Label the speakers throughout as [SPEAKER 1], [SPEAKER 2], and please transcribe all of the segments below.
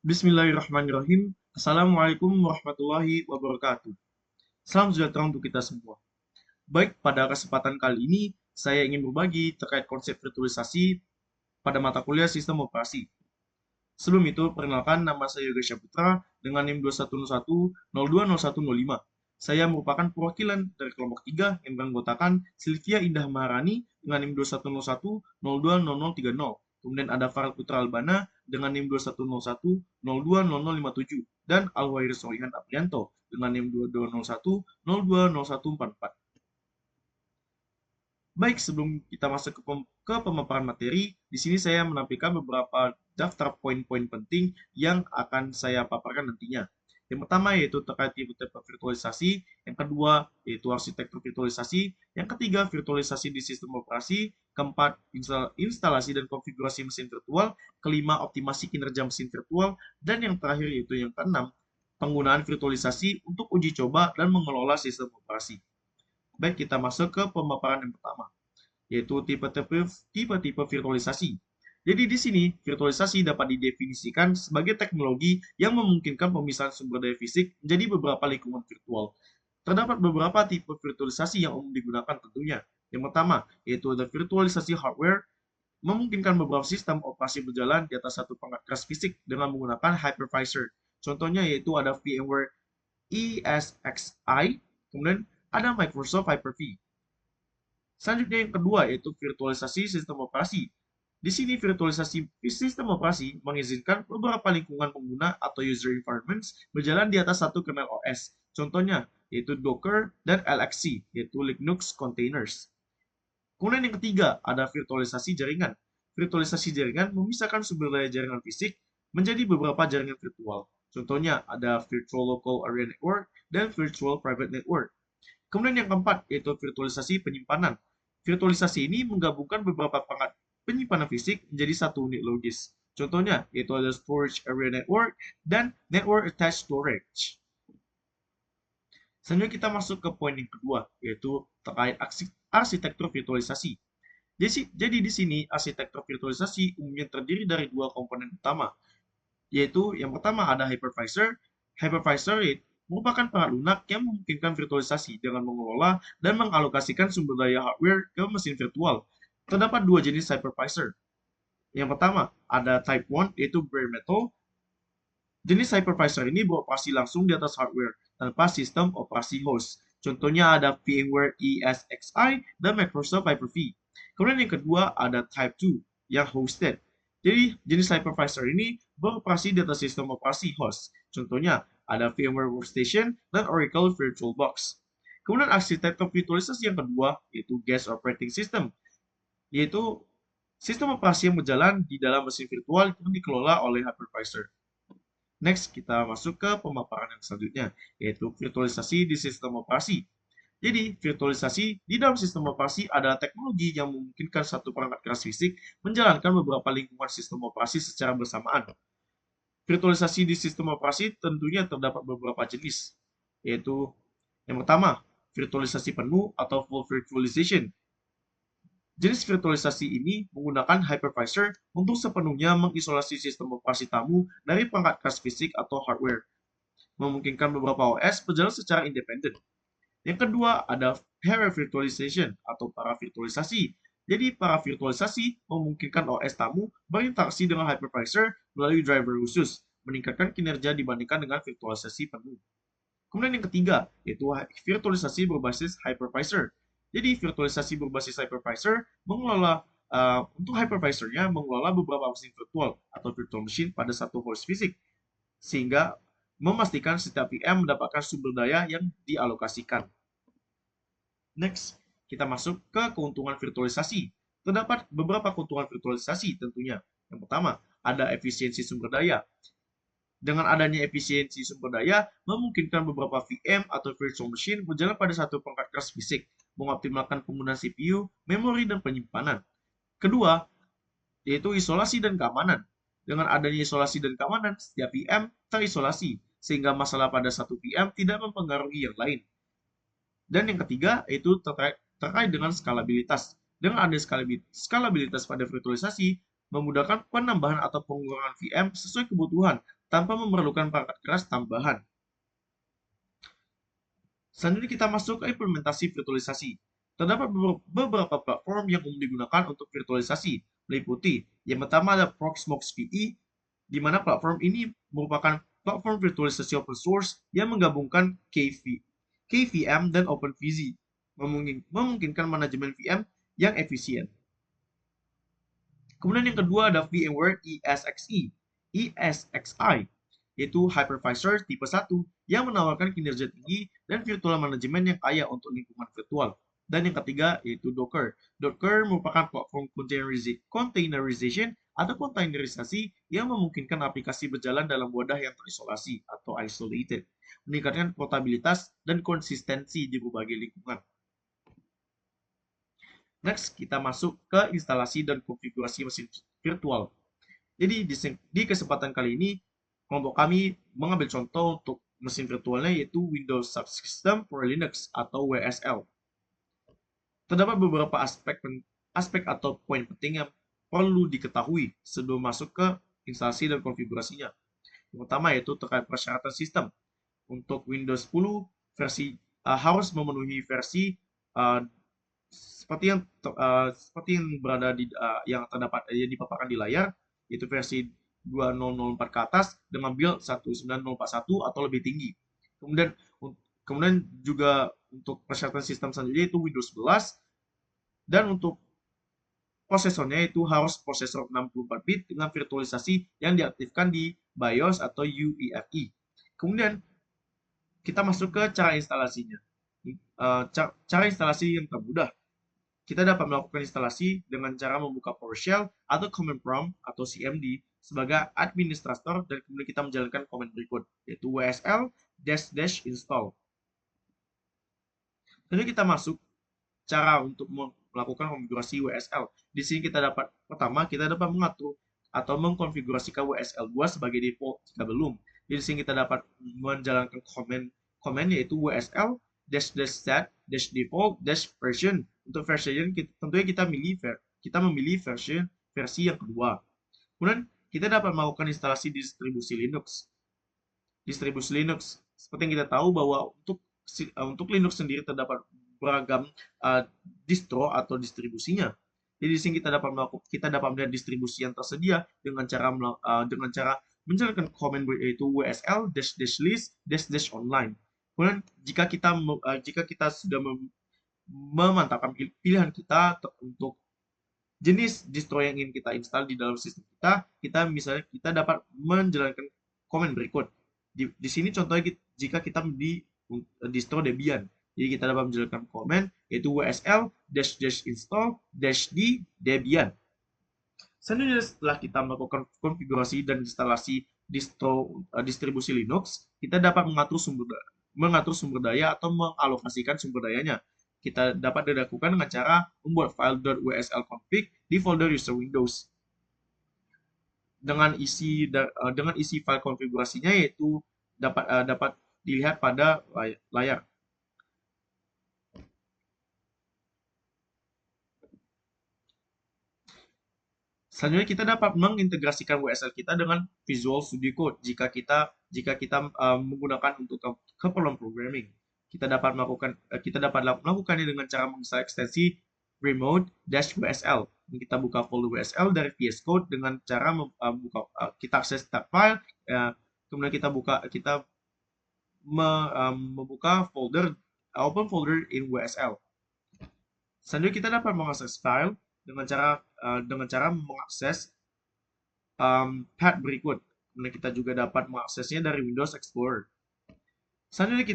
[SPEAKER 1] Bismillahirrahmanirrahim. Assalamualaikum warahmatullahi wabarakatuh. Salam sejahtera untuk kita semua. Baik, pada kesempatan kali ini saya ingin berbagi terkait konsep virtualisasi pada mata kuliah sistem operasi. Sebelum itu, perkenalkan nama saya Yoga Syaputra dengan NIM 2101020105. Saya merupakan perwakilan dari kelompok 3 yang beranggotakan Sylvia Indah Maharani dengan NIM 2101020030. Kemudian ada Farel Putra Albana dengan NIM 2101020057 dan Alwair Soihan Aprianto dengan NIM 2201020144. Baik, sebelum kita masuk ke pemaparan materi, di sini saya menampilkan beberapa daftar poin-poin penting yang akan saya paparkan nantinya. Yang pertama yaitu terkait tipe-tipe virtualisasi, yang kedua yaitu arsitektur virtualisasi, yang ketiga virtualisasi di sistem operasi, keempat instalasi dan konfigurasi mesin virtual, kelima optimasi kinerja mesin virtual, dan yang terakhir yaitu yang keenam, penggunaan virtualisasi untuk uji coba dan mengelola sistem operasi. Baik, kita masuk ke pemaparan yang pertama, yaitu tipe-tipe virtualisasi. Jadi di sini, virtualisasi dapat didefinisikan sebagai teknologi yang memungkinkan pemisahan sumber daya fisik menjadi beberapa lingkungan virtual. Terdapat beberapa tipe virtualisasi yang umum digunakan tentunya. Yang pertama, yaitu ada virtualisasi hardware, memungkinkan beberapa sistem operasi berjalan di atas satu perangkat keras fisik dengan menggunakan hypervisor. Contohnya yaitu ada VMware ESXi, kemudian ada Microsoft Hyper-V. Selanjutnya yang kedua yaitu virtualisasi sistem operasi. Di sini virtualisasi sistem operasi mengizinkan beberapa lingkungan pengguna atau user environments berjalan di atas satu kernel OS. Contohnya yaitu Docker dan LXC, yaitu Linux Containers. Kemudian yang ketiga ada virtualisasi jaringan. Virtualisasi jaringan memisahkan sumber daya jaringan fisik menjadi beberapa jaringan virtual. Contohnya ada Virtual Local Area Network dan Virtual Private Network. Kemudian yang keempat yaitu virtualisasi penyimpanan. Virtualisasi ini menggabungkan beberapa perangkat penyimpanan fisik menjadi satu unit logis. Contohnya yaitu ada Storage Area Network dan Network Attached Storage. Selanjutnya kita masuk ke poin yang kedua, yaitu terkait arsitektur virtualisasi. Jadi di sini arsitektur virtualisasi umumnya terdiri dari dua komponen utama, yaitu yang pertama ada hypervisor. Hypervisor merupakan perangkat lunak yang memungkinkan virtualisasi dengan mengelola dan mengalokasikan sumber daya hardware ke mesin virtual. Terdapat dua jenis hypervisor. Yang pertama, ada Type 1, yaitu bare metal. Jenis hypervisor ini beroperasi langsung di atas hardware tanpa sistem operasi host. Contohnya ada VMware ESXi dan Microsoft Hyper-V. Kemudian yang kedua ada Type 2 yang hosted. Jadi jenis hypervisor ini beroperasi di atas sistem operasi host. Contohnya ada VMware Workstation dan Oracle VirtualBox. Kemudian arsitektur virtualisasi yang kedua yaitu Guest Operating System, yaitu sistem operasi yang berjalan di dalam mesin virtual yang dikelola oleh hypervisor. Next, kita masuk ke pemaparan yang selanjutnya, yaitu virtualisasi di sistem operasi. Jadi, virtualisasi di dalam sistem operasi adalah teknologi yang memungkinkan satu perangkat keras fisik menjalankan beberapa lingkungan sistem operasi secara bersamaan. Virtualisasi di sistem operasi tentunya terdapat beberapa jenis, yaitu yang pertama, virtualisasi penuh atau full virtualization. Jenis virtualisasi ini menggunakan hypervisor untuk sepenuhnya mengisolasi sistem operasi tamu dari perangkat keras fisik atau hardware, memungkinkan beberapa OS berjalan secara independen. Yang kedua ada para-virtualization atau para-virtualisasi. Jadi para-virtualisasi memungkinkan OS tamu berinteraksi dengan hypervisor melalui driver khusus, meningkatkan kinerja dibandingkan dengan virtualisasi penuh. Kemudian yang ketiga, yaitu virtualisasi berbasis hypervisor. Jadi virtualisasi berbasis hypervisor mengelola untuk hypervisornya mengelola beberapa mesin virtual atau virtual machine pada satu host fisik, sehingga memastikan setiap VM mendapatkan sumber daya yang dialokasikan. Next, kita masuk ke keuntungan virtualisasi. Terdapat beberapa keuntungan virtualisasi tentunya. Yang pertama, ada efisiensi sumber daya. Dengan adanya efisiensi sumber daya, memungkinkan beberapa VM atau virtual machine berjalan pada satu perangkat keras fisik, mengoptimalkan penggunaan CPU, memori, dan penyimpanan. Kedua, yaitu isolasi dan keamanan. Dengan adanya isolasi dan keamanan, setiap VM terisolasi, sehingga masalah pada satu VM tidak mempengaruhi yang lain. Dan yang ketiga, yaitu terkait dengan skalabilitas. Dengan adanya skalabilitas pada virtualisasi, memudahkan penambahan atau pengurangan VM sesuai kebutuhan tanpa memerlukan perangkat keras tambahan. Selanjutnya kita masuk ke implementasi virtualisasi. Terdapat beberapa platform yang umum digunakan untuk virtualisasi, meliputi yang pertama ada Proxmox VE, di mana platform ini merupakan platform virtualisasi open source yang menggabungkan KVM dan OpenVZ, memungkinkan manajemen VM yang efisien. Kemudian yang kedua ada VMware ESXi, yaitu hypervisor tipe 1 yang menawarkan kinerja tinggi dan virtual manajemen yang kaya untuk lingkungan virtual. Dan yang ketiga yaitu Docker. Docker merupakan platform containerization atau kontainerisasi yang memungkinkan aplikasi berjalan dalam wadah yang terisolasi atau isolated, meningkatkan portabilitas dan konsistensi di berbagai lingkungan. Next, kita masuk ke instalasi dan konfigurasi mesin virtual. Jadi di kesempatan kali ini, kelompok kami mengambil contoh untuk mesin virtualnya yaitu Windows Subsystem for Linux atau WSL. Terdapat beberapa aspek atau poin penting yang perlu diketahui sebelum masuk ke instalasi dan konfigurasinya. Yang pertama yaitu terkait persyaratan sistem. Untuk Windows 10 harus memenuhi versi seperti yang berada di yang terdapat yang dipaparkan di layar, yaitu versi 2004 ke atas dengan build 19041 atau lebih tinggi. Kemudian juga untuk persyaratan sistem selanjutnya itu Windows 11, dan untuk prosesornya itu harus prosesor 64 bit dengan virtualisasi yang diaktifkan di BIOS atau UEFI. Kemudian kita masuk ke cara instalasinya. Cara instalasi yang termudah. Kita dapat melakukan instalasi dengan cara membuka PowerShell atau Command Prompt atau CMD sebagai administrator dan kemudian kita menjalankan command berikut, yaitu wsl-install. Lalu kita masuk cara untuk melakukan konfigurasi WSL. Di sini kita dapat mengatur atau mengkonfigurasikan WSL 2 sebagai default jika belum. Di sini kita dapat menjalankan command yaitu wsl -set -default -version. Untuk version tentunya kita memilih versi yang kedua. Kemudian kita dapat melakukan instalasi distribusi Linux. Seperti yang kita tahu bahwa untuk Linux sendiri terdapat beragam distro atau distribusinya. Jadi di sini kita dapat melihat distribusi yang tersedia dengan cara menjalankan command yaitu wsl-list-online. Kemudian jika kita sudah memantapkan pilihan kita untuk jenis distro yang ingin kita install di dalam sistem kita dapat menjalankan command berikut. Di sini contohnya jika kita di distro Debian. Jadi kita dapat menjalankan command yaitu wsl-install-d Debian. Selanjutnya setelah kita melakukan konfigurasi dan instalasi distribusi Linux, kita dapat mengatur sumber daya atau mengalokasikan sumber dayanya. Kita dapat dilakukan dengan cara membuat file .wslconfig di folder user Windows. Dengan isi file konfigurasinya yaitu dapat dilihat pada layar. Selanjutnya kita dapat mengintegrasikan WSL kita dengan Visual Studio Code jika kita menggunakan untuk keperluan programming. Kita dapat melakukannya dengan cara menginstal ekstensi remote-wsl. Kita buka folder WSL dari VS Code dengan cara kita akses tab file, kemudian kita membuka open folder in WSL. Selanjutnya kita dapat mengakses file dengan cara mengakses path berikut. Kemudian kita juga dapat mengaksesnya dari Windows Explorer. Selanjutnya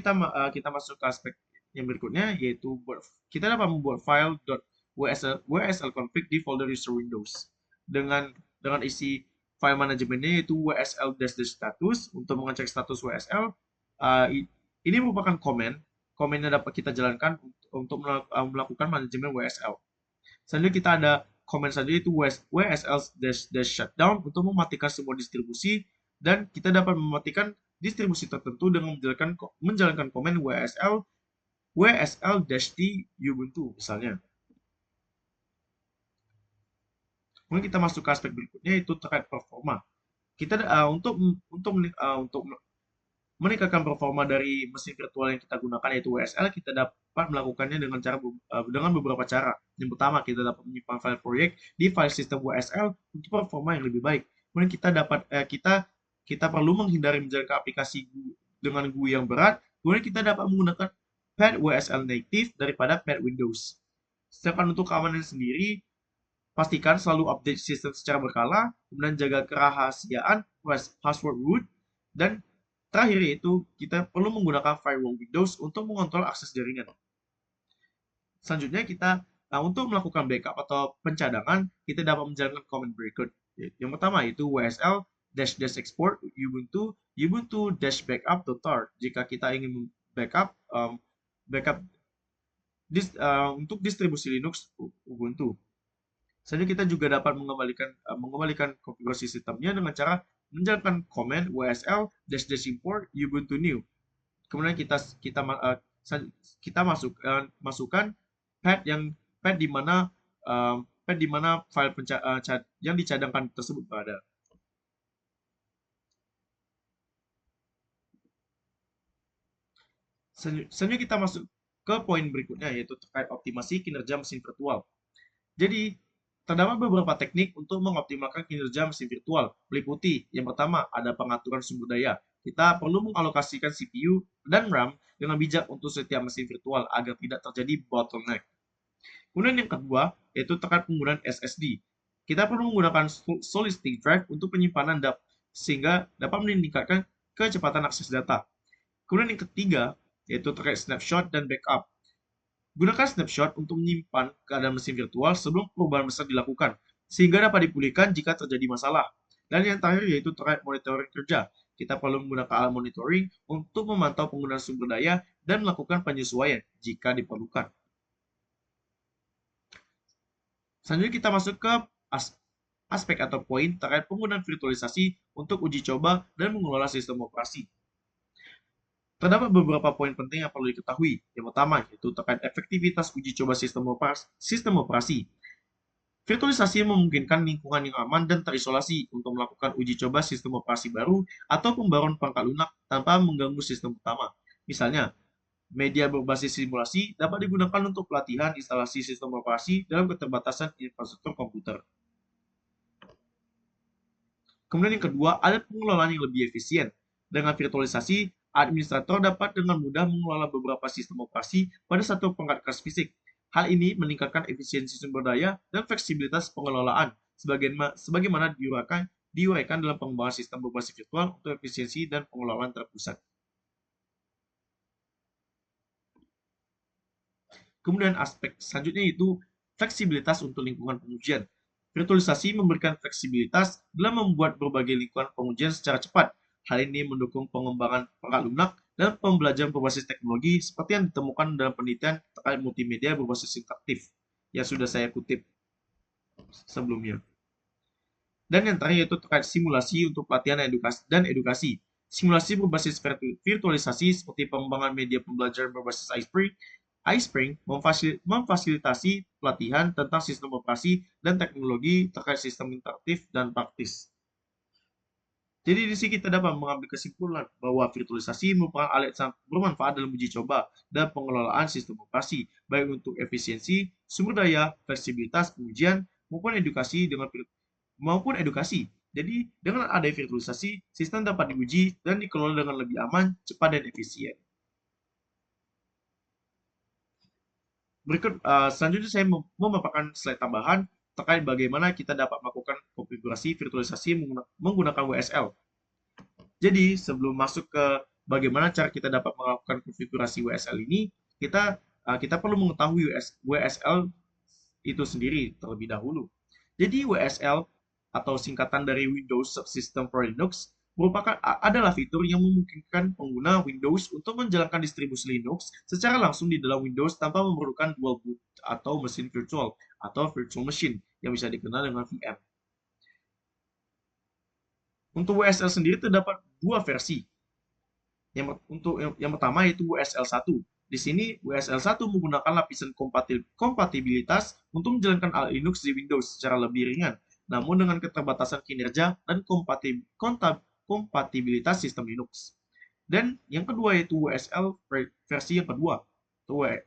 [SPEAKER 1] kita masuk ke aspek yang berikutnya, yaitu kita dapat membuat file .wslconfig di folder user Windows dengan isi file manajemennya yaitu wsl-status untuk mengecek status WSL. Ini merupakan command yang dapat kita jalankan untuk melakukan manajemen WSL. Selanjutnya kita ada command saja yaitu wsl-shutdown untuk mematikan semua distribusi, dan kita dapat mematikan distribusi tertentu dengan menjalankan command wsl-t ubuntu misalnya. Kemudian kita masuk ke aspek berikutnya yaitu terkait performa. Kita untuk meningkatkan performa dari mesin virtual yang kita gunakan yaitu WSL, kita dapat melakukannya dengan beberapa cara. Yang pertama, kita dapat menyimpan file proyek di file system WSL untuk performa yang lebih baik. Kemudian kita perlu menghindari menjalankan aplikasi dengan GUI yang berat. Kemudian kita dapat menggunakan pad WSL native daripada pad Windows. Sedangkan untuk keamanan sendiri, pastikan selalu update sistem secara berkala, kemudian jaga kerahasiaan password root, dan terakhir yaitu kita perlu menggunakan firewall Windows untuk mengontrol akses jaringan. Selanjutnya untuk melakukan backup atau pencadangan, kita dapat menjalankan command berikut. Yang pertama yaitu WSL export ubuntu backup.tar. Jika kita ingin backup untuk distribusi Linux Ubuntu. Selanjutnya kita juga dapat mengembalikan konfigurasi sistemnya dengan cara menjalankan command WSL import ubuntu new. Kemudian kita masukkan pad di mana file yang dicadangkan tersebut berada. Selanjutnya kita masuk ke poin berikutnya, yaitu terkait optimasi kinerja mesin virtual. Jadi, terdapat beberapa teknik untuk mengoptimalkan kinerja mesin virtual, meliputi yang pertama, ada pengaturan sumber daya. Kita perlu mengalokasikan CPU dan RAM dengan bijak untuk setiap mesin virtual agar tidak terjadi bottleneck. Kemudian yang kedua, yaitu terkait penggunaan SSD. Kita perlu menggunakan solid state drive untuk penyimpanan sehingga dapat meningkatkan kecepatan akses data. Kemudian yang ketiga, yaitu terkait snapshot dan backup. Gunakan snapshot untuk menyimpan keadaan mesin virtual sebelum perubahan besar dilakukan, sehingga dapat dipulihkan jika terjadi masalah. Dan yang terakhir yaitu terkait monitoring kerja. Kita perlu menggunakan alat monitoring untuk memantau penggunaan sumber daya dan melakukan penyesuaian jika diperlukan. Selanjutnya kita masuk ke aspek atau poin terkait penggunaan virtualisasi untuk uji coba dan mengelola sistem operasi. Terdapat beberapa poin penting yang perlu diketahui. Yang pertama, yaitu terkait efektivitas uji coba sistem operasi. Virtualisasi memungkinkan lingkungan yang aman dan terisolasi untuk melakukan uji coba sistem operasi baru atau pembaruan perangkat lunak tanpa mengganggu sistem utama. Misalnya, media berbasis simulasi dapat digunakan untuk pelatihan instalasi sistem operasi dalam keterbatasan infrastruktur komputer. Kemudian yang kedua, ada pengelolaan yang lebih efisien. Dengan virtualisasi, administrator dapat dengan mudah mengelola beberapa sistem operasi pada satu perangkat keras fisik. Hal ini meningkatkan efisiensi sumber daya dan fleksibilitas pengelolaan, sebagaimana diuraikan dalam pengembangan sistem berbasis virtual untuk efisiensi dan pengelolaan terpusat. Kemudian aspek selanjutnya yaitu fleksibilitas untuk lingkungan pengujian. Virtualisasi memberikan fleksibilitas dalam membuat berbagai lingkungan pengujian secara cepat. Hal ini mendukung pengembangan perangkat lunak dan pembelajaran berbasis teknologi seperti yang ditemukan dalam penelitian terkait multimedia berbasis interaktif yang sudah saya kutip sebelumnya. Dan yang terakhir yaitu terkait simulasi untuk pelatihan dan edukasi. Simulasi berbasis virtualisasi seperti pengembangan media pembelajaran berbasis iSpring memfasilitasi pelatihan tentang sistem operasi dan teknologi terkait sistem interaktif dan praktis. Jadi di sini kita dapat mengambil kesimpulan bahwa virtualisasi merupakan alat sangat bermanfaat dalam uji coba dan pengelolaan sistem operasi, baik untuk efisiensi, sumber daya, fleksibilitas pengujian, maupun edukasi. Jadi dengan adanya virtualisasi, sistem dapat diuji dan dikelola dengan lebih aman, cepat, dan efisien. Selanjutnya saya memaparkan slide tambahan terkait bagaimana kita dapat melakukan konfigurasi virtualisasi menggunakan WSL. Jadi, sebelum masuk ke bagaimana cara kita dapat melakukan konfigurasi WSL ini, kita perlu mengetahui WSL itu sendiri terlebih dahulu. Jadi, WSL atau singkatan dari Windows Subsystem for Linux adalah fitur yang memungkinkan pengguna Windows untuk menjalankan distribusi Linux secara langsung di dalam Windows tanpa memerlukan dual boot atau mesin virtual atau virtual machine yang bisa dikenal dengan VM. Untuk WSL sendiri terdapat dua versi. Yang pertama yaitu WSL 1. Di sini WSL 1 menggunakan lapisan kompatibilitas untuk menjalankan Linux di Windows secara lebih ringan. namun dengan keterbatasan kinerja dan kompatibilitas sistem Linux. Dan yang kedua yaitu WSL versi yang kedua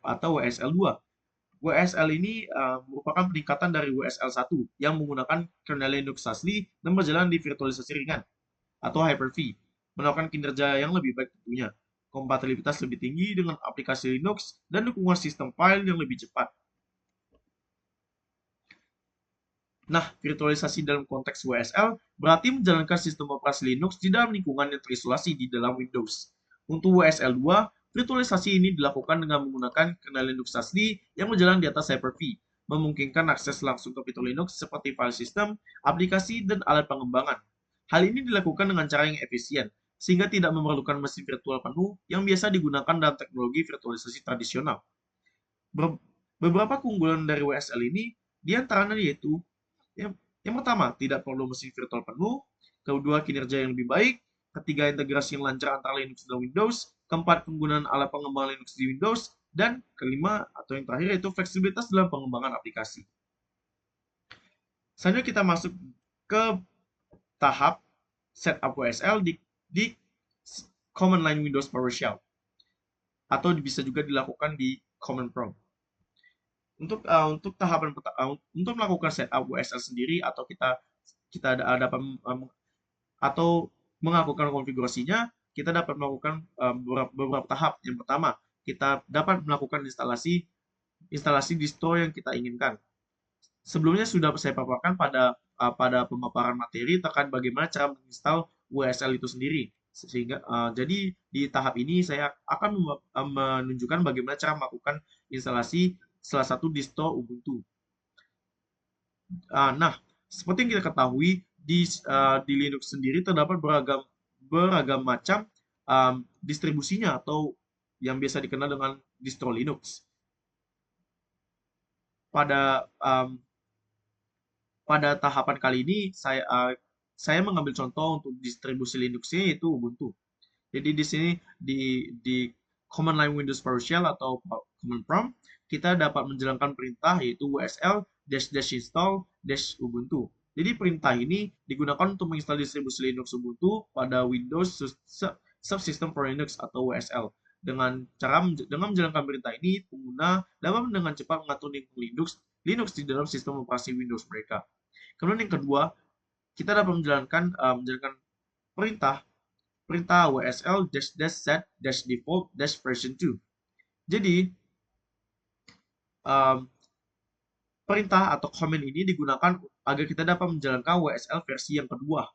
[SPEAKER 1] atau WSL 2. WSL ini merupakan peningkatan dari WSL 1 yang menggunakan kernel Linux asli dan berjalan di virtualisasi ringan atau Hyper-V, menawarkan kinerja yang lebih baik tentunya, kompatibilitas lebih tinggi dengan aplikasi Linux, dan dukungan sistem file yang lebih cepat. Nah, virtualisasi dalam konteks WSL berarti menjalankan sistem operasi Linux di dalam lingkungan yang terisolasi di dalam Windows. Untuk WSL 2, virtualisasi ini dilakukan dengan menggunakan kernel Linux asli yang berjalan di atas Hyper-V, memungkinkan akses langsung ke fitur Linux seperti file system, aplikasi, dan alat pengembangan. Hal ini dilakukan dengan cara yang efisien, sehingga tidak memerlukan mesin virtual penuh yang biasa digunakan dalam teknologi virtualisasi tradisional. Beberapa keunggulan dari WSL ini diantaranya yaitu yang pertama, tidak perlu mesin virtual penuh. Kedua, kinerja yang lebih baik. Ketiga, integrasi yang lancar antara Linux dan Windows. Keempat, penggunaan alat pengembang Linux di Windows. Dan kelima, atau yang terakhir, yaitu fleksibilitas dalam pengembangan aplikasi. Selanjutnya kita masuk ke tahap setup WSL di Command Line Windows PowerShell. Atau bisa juga dilakukan di Command Prompt. Untuk tahapan untuk melakukan setup WSL sendiri atau kita dapat atau melakukan konfigurasinya, kita dapat melakukan beberapa tahap. Yang pertama, kita dapat melakukan instalasi distro yang kita inginkan. Sebelumnya sudah saya paparkan pada pemaparan materi terkait bagaimana cara menginstal WSL itu sendiri. Sehingga jadi di tahap ini saya akan menunjukkan bagaimana cara melakukan instalasi salah satu distro Ubuntu. Nah, seperti yang kita ketahui di Linux sendiri terdapat beragam macam distribusinya atau yang biasa dikenal dengan distro Linux. Pada tahapan kali ini saya mengambil contoh untuk distribusi Linux-nya yaitu Ubuntu. Jadi di sini di Command Line Windows PowerShell atau Command Prompt kita dapat menjalankan perintah yaitu WSL -install -ubuntu. Jadi perintah ini digunakan untuk menginstal distribusi Linux Ubuntu pada Windows Subsystem for Linux atau WSL. Dengan menjalankan perintah ini, pengguna dapat dengan cepat mengatur Linux di dalam sistem operasi Windows mereka. Kemudian yang kedua, kita dapat menjalankan perintah WSL -set -default -version 2. Jadi perintah atau command ini digunakan agar kita dapat menjalankan WSL versi yang kedua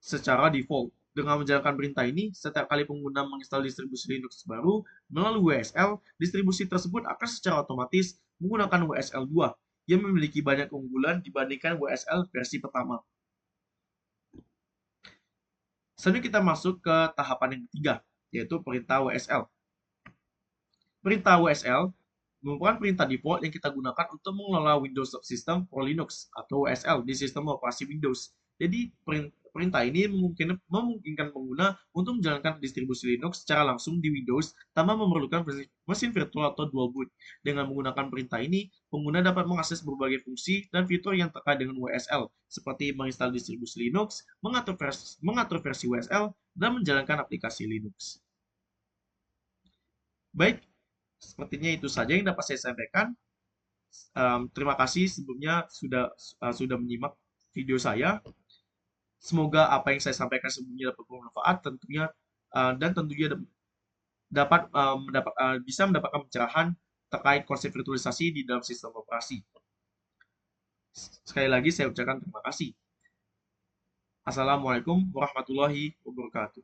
[SPEAKER 1] secara default. Dengan menjalankan perintah ini, setiap kali pengguna menginstal distribusi Linux baru melalui WSL, distribusi tersebut akan secara otomatis menggunakan WSL 2 yang memiliki banyak keunggulan dibandingkan WSL versi pertama. Selanjutnya kita masuk ke tahapan yang ketiga, yaitu perintah WSL. Perintah WSL merupakan perintah default yang kita gunakan untuk mengelola Windows Subsystem for Linux atau WSL di sistem operasi Windows. Jadi perintah ini memungkinkan pengguna untuk menjalankan distribusi Linux secara langsung di Windows tanpa memerlukan mesin virtual atau dual boot. Dengan menggunakan perintah ini, pengguna dapat mengakses berbagai fungsi dan fitur yang terkait dengan WSL, seperti menginstal distribusi Linux, mengatur versi WSL, dan menjalankan aplikasi Linux. Baik, sepertinya itu saja yang dapat saya sampaikan. Terima kasih sebelumnya sudah menyimak video saya. Semoga apa yang saya sampaikan sebelumnya dapat bermanfaat tentunya dan tentunya dapat bisa mendapatkan pencerahan terkait konsep virtualisasi di dalam sistem operasi. Sekali lagi saya ucapkan terima kasih. Assalamualaikum warahmatullahi wabarakatuh.